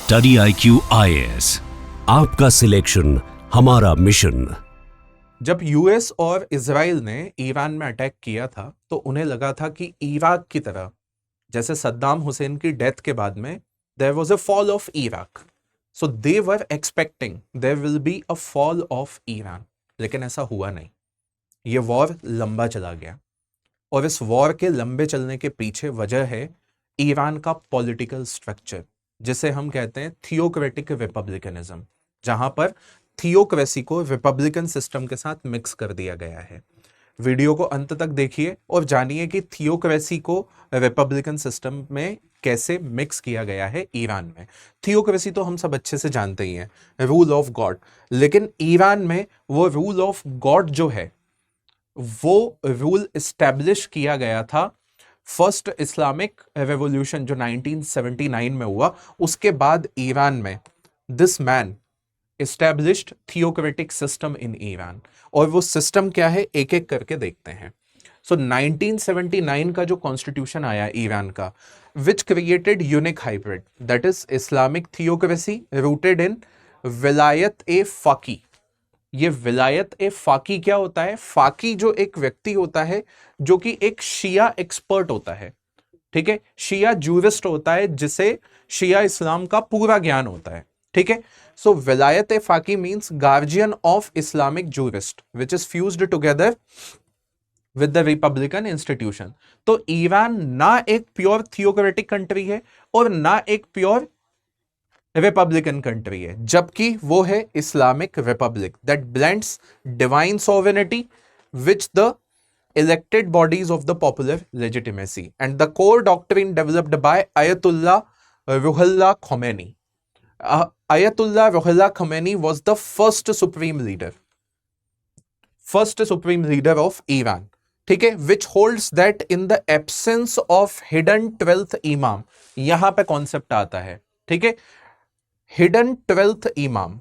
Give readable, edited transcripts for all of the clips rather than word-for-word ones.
Study IQ IAS, आपका selection हमारा mission. जब यूएस और इजराइल ने ईरान में अटैक किया था तो उन्हें लगा था कि इराक की तरह जैसे सद्दाम हुसैन की डेथ के बाद में there was a fall of Iraq, so they were expecting there will be a fall of Iran, लेकिन ऐसा हुआ नहीं। ये वॉर लंबा चला गया और इस वॉर के लंबे चलने के पीछे वजह है ईरान का पॉलिटिकल स्ट्रक्चर, जिसे हम कहते हैं थियोक्रेटिक रिपब्लिकनिज्म, जहां पर थियोक्रेसी को रिपब्लिकन सिस्टम के साथ मिक्स कर दिया गया है। वीडियो को अंत तक देखिए और जानिए कि थियोक्रेसी को रिपब्लिकन सिस्टम में कैसे मिक्स किया गया है ईरान में। थियोक्रेसी तो हम सब अच्छे से जानते ही हैं, रूल ऑफ गॉड, लेकिन ईरान में वो रूल ऑफ गॉड जो है वो रूल इस्टेब्लिश किया गया था फर्स्ट इस्लामिक रेवोल्यूशन जो 1979 में हुआ, उसके बाद ईरान में this man established theocratic system in Iran. और वो सिस्टम क्या है एक एक करके देखते हैं। सो 1979 का जो कॉन्स्टिट्यूशन आया ईरान का, which created unique hybrid, that is Islamic theocracy rooted in विलायत ए फाकी। ये विलायत ए फाकी क्या होता है? फाकी जो एक व्यक्ति होता है जो कि एक शिया एक्सपर्ट होता है, ठीक है, शिया जूरिस्ट होता है जिसे शिया इस्लाम का पूरा ज्ञान होता है, ठीक है। सो विलायत ए फाकी means guardian of Islamic jurist which is fused together with the republican institution. तो ईरान ना एक प्योर थियोक्रेटिक कंट्री है और ना एक प्योर रिपब्लिकन कंट्री है, जबकि वो है Islamic republic that blends divine sovereignty which the elected bodies of the popular legitimacy and the core doctrine developed by Ayatollah Ruhollah Khomeini. Ayatollah Ruhollah Khomeini was the first supreme leader of Iran, ठीक है, which holds that in the absence of hidden 12th imam, यहां पे concept आता है, ठीक है, hidden 12th इमाम।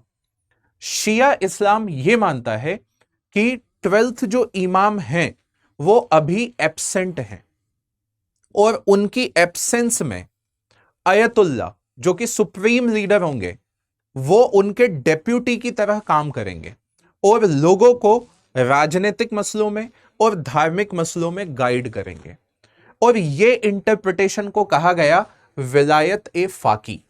शिया इस्लाम ये मानता है कि 12th जो इमाम हैं वो अभी एब्सेंट हैं और उनकी एब्सेंस में अयतुल्ला जो कि सुप्रीम लीडर होंगे वो उनके डेप्यूटी की तरह काम करेंगे और लोगों को राजनीतिक मसलों में और धार्मिक मसलों में गाइड करेंगे। और ये इंटरप्रिटेशन को कहा गया विलायत ए फाकी,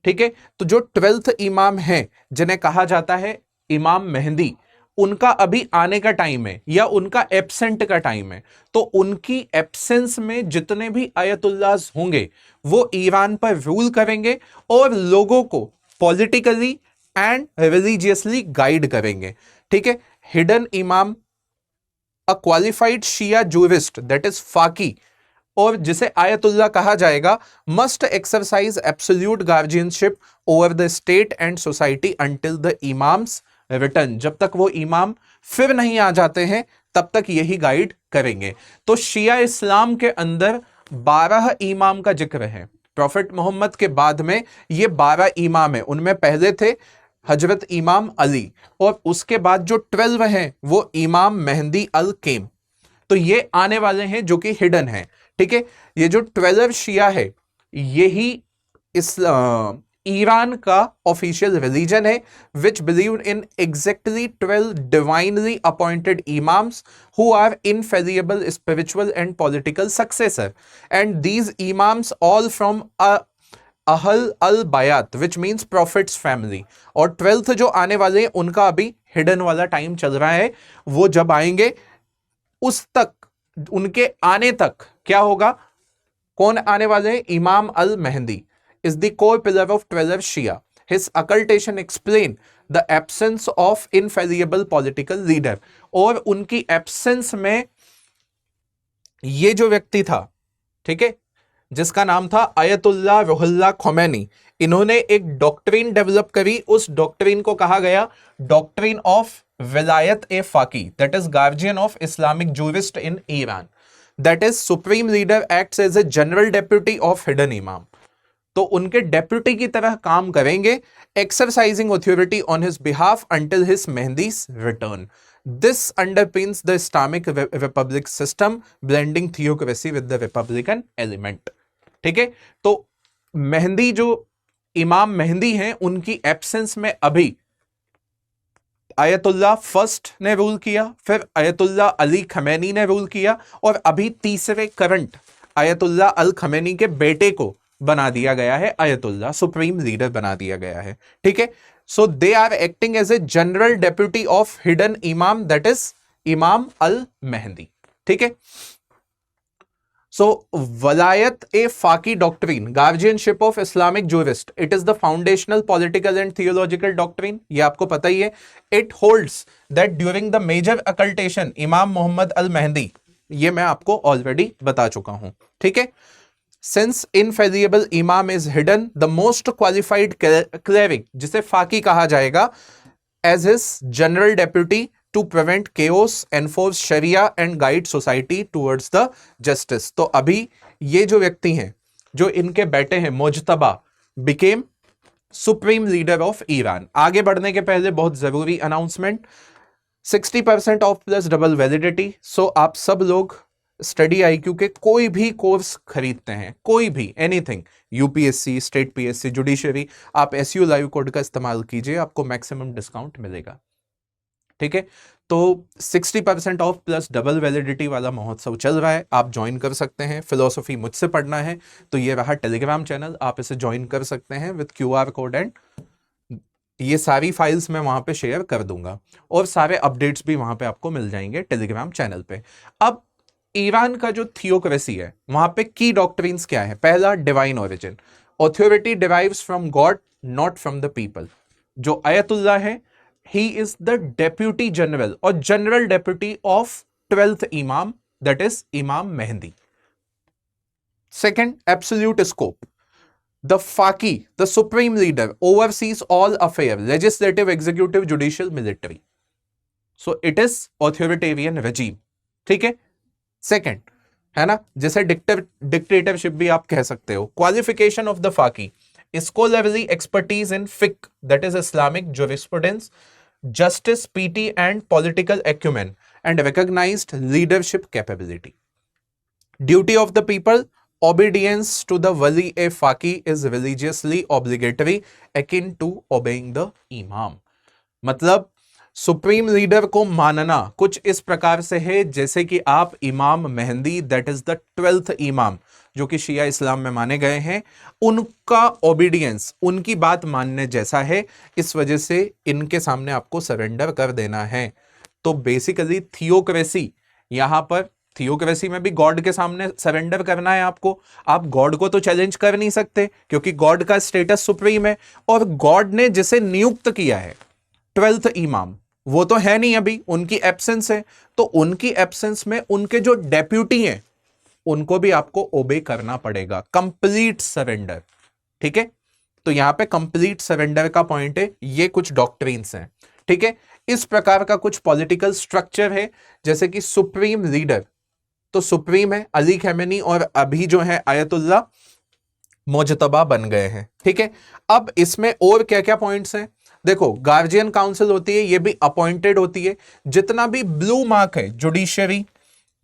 ठीक है। तो जो 12th इमाम हैं जिन्हें कहा जाता है इमाम मेहंदी, उनका अभी आने का टाइम है या उनका एब्सेंट का टाइम है, तो उनकी एब्सेंस में जितने भी अयतुल्लास होंगे वो ईरान पर रूल करेंगे और लोगों को पॉलिटिकली एंड रिलीजियसली गाइड करेंगे, ठीक है। Hidden imam, a qualified Shia jurist that is फाकी, और जिसे आयतुल्ला कहा जाएगा, must exercise absolute guardianship over the state and society until the imams return. जब तक वो इमाम फिर नहीं आ जाते हैं तब तक यही गाइड करेंगे। तो शिया इस्लाम के अंदर 12 इमाम का जिक्र है। प्रॉफिट मोहम्मद के बाद में ये 12 इमाम है, उनमें पहले थे हजरत इमाम अली और उसके बाद जो 12 हैं वो इमाम मेहंदी अल केम। तो ये आने वाले हैं जो कि हिडन है, ठीक है। ये जो 12 शिया है यही इस ईरान का ऑफिशियल रिलीजन है, which believe in exactly 12 divinely appointed imams who are infallible spiritual and political successor, and these imams all from अहल अल बायात विच मीन्स प्रॉफिट्स फैमिली। और 12th जो आने वाले हैं उनका अभी हिडन वाला टाइम चल रहा है, वो जब आएंगे उस तक, उनके आने तक क्या होगा? कौन आने वाले हैं? इमाम अल mehndi is the core pillar of 12 Shia. His occultation explain the absence of infallible political leader. और उनकी एब्सेंस में ये जो व्यक्ति था, ठीक है, जिसका नाम था अयतुल्ला रुहुल्ला खोमेनी, इन्होंने एक डॉक्ट्रिन डेवलप करी। उस डॉक्ट्रिन को कहा गया डॉक्ट्रिन ऑफ विलायत ए फाकी, that is guardian of Islamic jurist in Iran, that is supreme leader acts as a general deputy of hidden imam. तो उनके डेप्यूटी की तरह काम करेंगे, exercising authority on his behalf until his Mahdi's return. This underpins the Islamic republic system blending theocracy with the republican element, ठीक है। तो मेहंदी जो इमाम मेहंदी हैं, उनकी एब्सेंस में अभी आयतुल्लाह फर्स्ट ने रूल किया, फिर आयतुल्लाह अली खमैनी ने रूल किया, और अभी तीसरे करंट आयतुल्लाह अल खमैनी के बेटे को बना दिया गया है, आयतुल्लाह सुप्रीम लीडर बना दिया गया है। ठीक है, so they are acting as a general deputy of hidden imam, that is imam अल मेहंदी। ठीक है, सो वलायत ए फाकी doctrine, guardianship of Islamic jurist, it is the foundational political and theological doctrine, ये आपको पता ही है। It holds that during the major occultation imam Muhammad अल मेहंदी, ये मैं आपको ऑलरेडी बता चुका हूं। ठीक है, since infallible imam is hidden, the most qualified cleric, जिसे फाकी कहा जाएगा, as his general deputy to prevent chaos, enforce sharia and guide society towards the justice. तो अभी ये जो व्यक्ति हैं, जो इनके बेटे हैं Mojtaba, became supreme leader of Iran. आगे बढ़ने के पहले बहुत जरूरी announcement, 60% of plus double validity. So आप सब लोग स्टडी आईक्यू के कोई भी कोर्स खरीदते हैं, कोई भी anything, UPSC, state PSC, judiciary, आप एसयू लाइव कोड का इस्तेमाल कीजिए, आपको मैक्सिमम डिस्काउंट मिलेगा। ठीक है, तो 60% ऑफ प्लस डबल वैलिडिटी वाला महोत्सव चल रहा है, आप ज्वाइन कर सकते हैं। फिलोसफी मुझसे पढ़ना है तो ये रहा टेलीग्राम चैनल, आप इसे ज्वाइन कर सकते हैं विद क्यूआर कोड, एंड ये सारी फाइल्स मैं वहां पे शेयर कर दूंगा, और सारे अपडेट्स भी वहां पे आपको मिल जाएंगे टेलीग्राम चैनल पे। अब ईरान का जो थियोक्रेसी है, वहां पे की डॉक्ट्रिन्स क्या है? पहला, divine origin, authority derives from God not from the people. जो आयतुल्लाह है, he is the deputy general or general deputy of 12th imam, that is imam Mehdi. Second, absolute scope, the faqih, the supreme leader, oversees all affairs, legislative, executive, judicial, military. So it is authoritarian regime. ठीक है, second है ना, जैसे dictatorship भी आप कह सकते हो। क्वालिफिकेशन ऑफ द फाकी, scholarly expertise in fiqh, that is Islamic jurisprudence, justice, PT and political acumen, and recognized leadership capability. Duty of the people, obedience to the wali a faqih is religiously obligatory, akin to obeying the imam. मतलब supreme leader को मानना कुछ इस प्रकार से है जैसे कि आप इमाम mehndi, that is the 12th इमाम, जो कि शिया इस्लाम में माने गए हैं, उनका ओबीडियंस, उनकी बात मानने जैसा है। इस वजह से इनके सामने आपको सरेंडर कर देना है। तो बेसिकली थियोक्रेसी, यहां पर थियोक्रेसी में भी गॉड के सामने सरेंडर करना है आपको। आप गॉड को तो चैलेंज कर नहीं सकते, क्योंकि गॉड का स्टेटस सुप्रीम है, और गॉड ने जिसे नियुक्त किया है 12th इमाम, वो तो है नहीं अभी, उनकी एब्सेंस है। तो उनकी एब्सेंस में उनके जो डेप्यूटी हैं, उनको भी आपको ओबे करना पड़ेगा। Complete surrender. ठीक है, तो यहां पे कंप्लीट सरेंडर का पॉइंट है। ये कुछ डॉक्ट्रिन्स हैं। ठीक है, इस प्रकार का कुछ पॉलिटिकल स्ट्रक्चर है, जैसे कि सुप्रीम लीडर, तो सुप्रीम है अली खमेनी, और अभी जो है आयतुल्लाह मुज्तबा बन गए हैं। ठीक है, अब इसमें और क्या क्या पॉइंट्स हैं? देखो, गार्जियन काउंसिल होती है, ये भी अपॉइंटेड होती है। जितना भी ब्लू मार्क है, judiciary,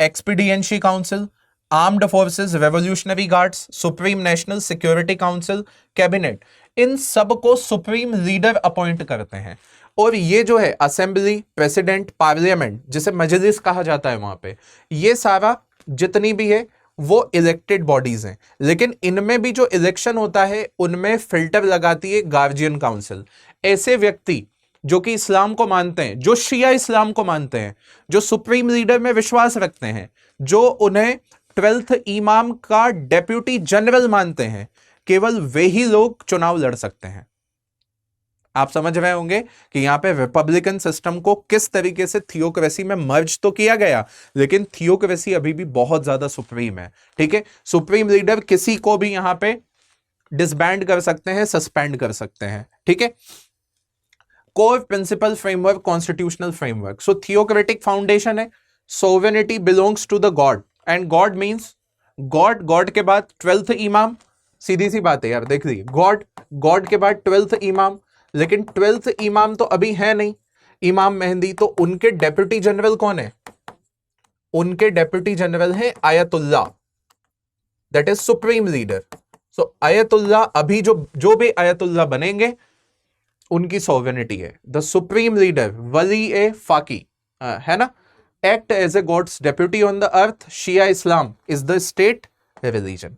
expediency council, armed forces, revolutionary guards, supreme national security council, cabinet, इन सबको सुप्रीम लीडर अपॉइंट करते हैं। और ये जो है असेंबली, प्रेसिडेंट, पार्लियामेंट, जिसे मजलिस कहा जाता है, वहां पे ये सारा जितनी भी है वो इलेक्टेड बॉडीज हैं। लेकिन इनमें भी जो इलेक्शन होता है, उनमें फिल्टर लगाती है गार्जियन काउंसिल। ऐसे व्यक्ति जो कि इस्लाम को मानते हैं, जो शिया इस्लाम को मानते हैं, जो सुप्रीम लीडर में विश्वास रखते हैं, जो उन्हें 12th इमाम का डेप्यूटी जनरल मानते हैं, केवल वे ही लोग चुनाव लड़ सकते हैं। आप समझ रहे होंगे कि यहां पे रिपब्लिकन सिस्टम को किस तरीके से थियोक्रेसी में मर्ज तो किया गया, लेकिन थियोक्रेसी अभी भी बहुत ज्यादा सुप्रीम है। ठीक है, सुप्रीम लीडर किसी को भी यहां पे डिसबैंड कर सकते हैं, सस्पेंड कर सकते हैं। ठीक है, core principle framework, constitutional framework. So theocratic foundation है, sovereignty belongs to the god, and god means god, god के बाद 12th इमाम, सीधी सी बात है यार, देख लीजिए, गॉड, गॉड के बाद 12th इमाम, लेकिन 12th इमाम तो अभी है नहीं, इमाम मेहंदी। तो उनके डेप्यूटी जनरल कौन है? उनके डेप्यूटी जनरल है ayatollah, that is supreme leader. So ayatollah अभी जो भी आयतुल्ला बनेंगे उनकी सॉवरेनिटी है। द सुप्रीम लीडर वली ए फाकी, है ना, act as a god's deputy on the earth, Shia Islam is the state religion.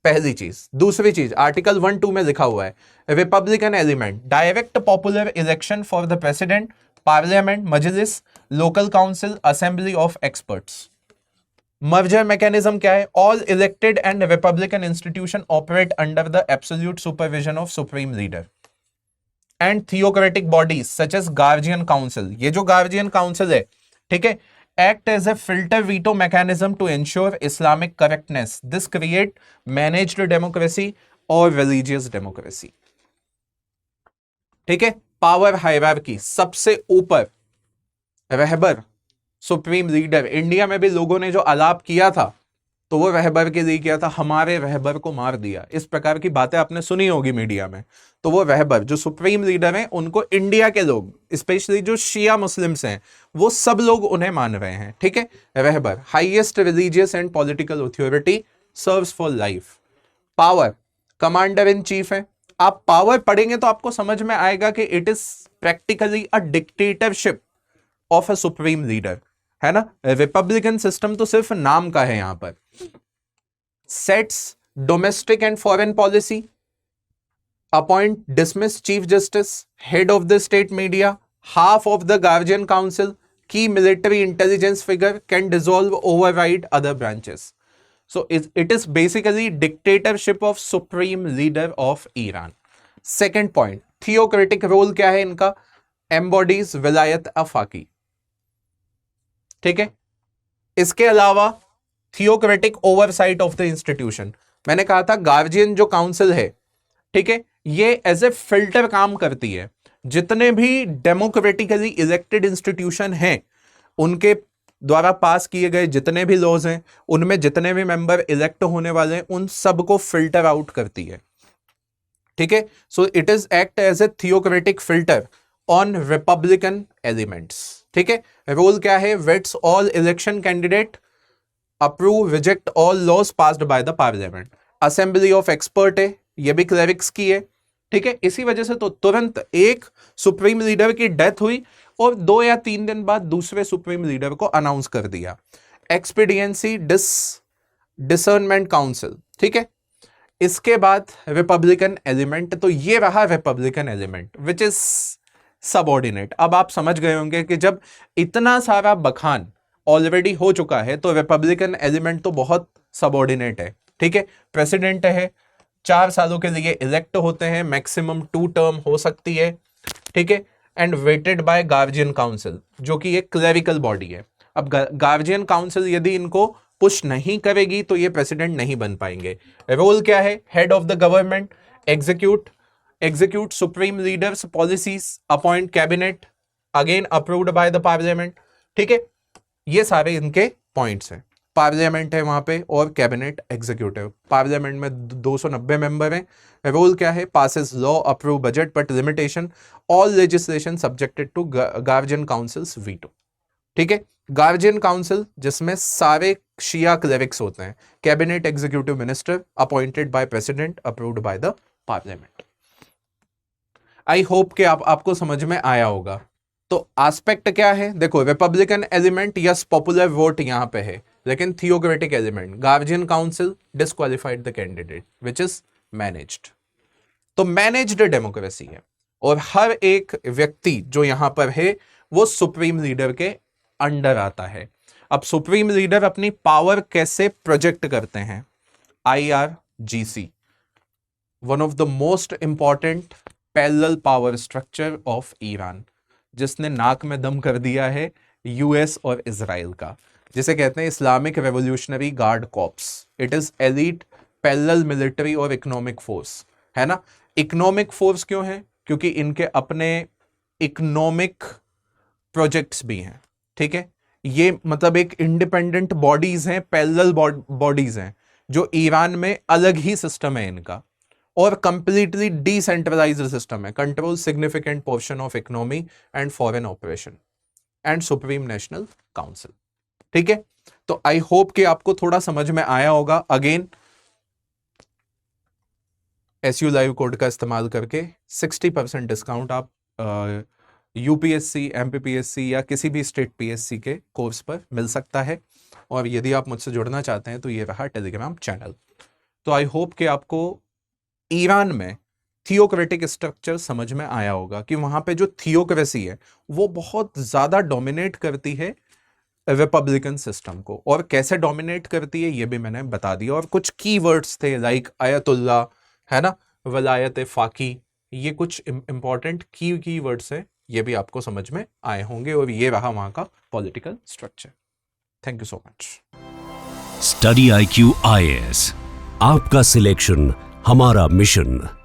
पहली चीज। दूसरी चीज आर्टिकल 1(2) में लिखा हुआ है republican element, direct popular election for the president, parliament, मजलिस, local council, assembly of experts. Merger mechanism क्या है? All elected and republican institution operate under the absolute supervision of supreme leader and theocratic bodies such as guardian council. ये जो guardian council है, ठीक है, act as a filter veto mechanism to ensure Islamic correctness. This create managed democracy or religious democracy. ठीक है, power hierarchy, सबसे ऊपर रहबर supreme leader. India में भी लोगों ने जो आलाप किया था तो वो रहबर के लिए किया था, हमारे रहबर को मार दिया, इस प्रकार की बातें आपने सुनी होगी मीडिया में। तो वो रहबर जो सुप्रीम लीडर हैं उनको इंडिया के लोग, स्पेशली जो शिया मुस्लिम्स हैं, वो सब लोग उन्हें मान रहे हैं। ठीक है, रहबर highest religious and political authority, serves for life. Power commander in chief है। आप पावर पढ़ेंगे तो आपको समझ में आएगा कि it is practically a dictatorship of a supreme leader, है ना। रिपब्लिकन सिस्टम तो सिर्फ नाम का है यहां पर। Sets domestic and foreign policy, appoint dismiss chief justice, head of the state media, half of the guardian council, key military intelligence figure, can dissolve override other branches. So it is basically dictatorship of supreme leader of Iran. Second point, theocratic role क्या है इनका? Embodies विलायत अफाकी। ठीक है, इसके अलावा theocratic oversight of the institution. मैंने कहा था गार्जियन जो काउंसिल है, ठीक है, ये एज ए फिल्टर काम करती है। जितने भी डेमोक्रेटिकली इलेक्टेड इंस्टीट्यूशन हैं उनके द्वारा पास किए गए जितने भी लॉज हैं, उनमें जितने भी मेंबर इलेक्ट होने वाले हैं, उन सबको फिल्टर आउट करती है। ठीक है, so it is act as a theocratic filter on republican elements. ठीक है, रोल क्या है? Vets all election candidate, approve reject all laws passed by the parliament. Assembly of expert है, ये भी क्लेरिक्स की है। ठीक है, इसी वजह से तो तुरंत एक सुप्रीम लीडर की डेथ हुई और 2 या 3 दिन बाद दूसरे सुप्रीम लीडर को अनाउंस कर दिया। Expediency discernment council. ठीक है, इसके बाद रिपब्लिकन एलिमेंट, तो ये रहा Republican element which is subordinate. अब आप समझ गए होंगे कि जब इतना सारा बखान ऑलरेडी हो चुका है तो रिपब्लिकन एलिमेंट तो बहुत सबऑर्डिनेट है। ठीक है, प्रेसिडेंट है, 4 सालों के लिए इलेक्ट होते हैं, मैक्सिमम 2 टर्म हो सकती है। ठीक है, and vetted by guardian council जो कि एक क्लेरिकल बॉडी है। अब गार्जियन काउंसिल यदि इनको पुश नहीं करेगी तो ये प्रेसिडेंट नहीं बन पाएंगे। रोल क्या है? Head of the government, execute supreme leader's policies, appoint cabinet, again approved by the parliament. ठीक है, ये सारे इनके पॉइंट्स हैं। पार्लियामेंट है वहां पे और कैबिनेट एग्जीक्यूटिव। पार्लियामेंट में 290 मेंबर हैं। रोल क्या है? Passes law, approve budget, but limitation all legislation subjected to guardian council's veto. ठीक है, गार्जियन काउंसिल जिसमें सारे शिया क्लेरिक्स होते हैं। Cabinet executive minister appointed by president, approved by the parliament. I hope कि आपको समझ में आया होगा। तो एस्पेक्ट क्या है? देखो, Republican element, yes popular vote यहां पे है, लेकिन theocratic element, guardian council disqualified the candidate which is managed. तो मैनेज्ड डेमोक्रेसी है और हर एक व्यक्ति जो यहां पर है वो सुप्रीम लीडर के अंडर आता है। अब सुप्रीम लीडर अपनी पावर कैसे प्रोजेक्ट करते हैं? IRGC, one of the most important parallel power structure of Iran, जिसने नाक में दम कर दिया है US और इजराइल का, जिसे कहते हैं Islamic revolutionary guard corps. It is elite parallel military और इकोनॉमिक फोर्स, है ना। इकोनॉमिक फोर्स क्यों है? क्योंकि इनके अपने इकोनॉमिक प्रोजेक्ट्स भी हैं। ठीक है, ये मतलब एक इंडिपेंडेंट बॉडीज हैं, पैरेलल बॉडीज हैं, जो ईरान में अलग ही सिस्टम है इनका और कंप्लीटली डिसेंट्रलाइज्ड सिस्टम है। Control significant portion of economy and foreign operation and supreme national council. ठीक है, तो आई होप कि आपको थोड़ा समझ में आया होगा। अगेन SU लाइव कोड का इस्तेमाल करके 60% डिस्काउंट आप UPSC, MPPSC या किसी भी स्टेट PSC के कोर्स पर मिल सकता है। और यदि आप मुझसे जुड़ना चाहते हैं तो ये रहा टेलीग्राम चैनल। तो आई होप कि आपको ईरान में थियोक्रेटिक स्ट्रक्चर समझ में आया होगा कि वहां पे जो थियोक्रेसी है वो बहुत ज्यादा डोमिनेट करती है रिपब्लिकन सिस्टम को, और कैसे डोमिनेट करती है ये भी मैंने बता दिया। और कुछ कीवर्ड्स थे लाइक आयतुल्ला, है ना, वलायत फाकी, ये कुछ इंपॉर्टेंट कीवर्ड्स है, ये भी आपको समझ में आए होंगे। और ये रहा वहां का political structure. Thank you so much. Study IQ IAS, आपका सिलेक्शन हमारा मिशन।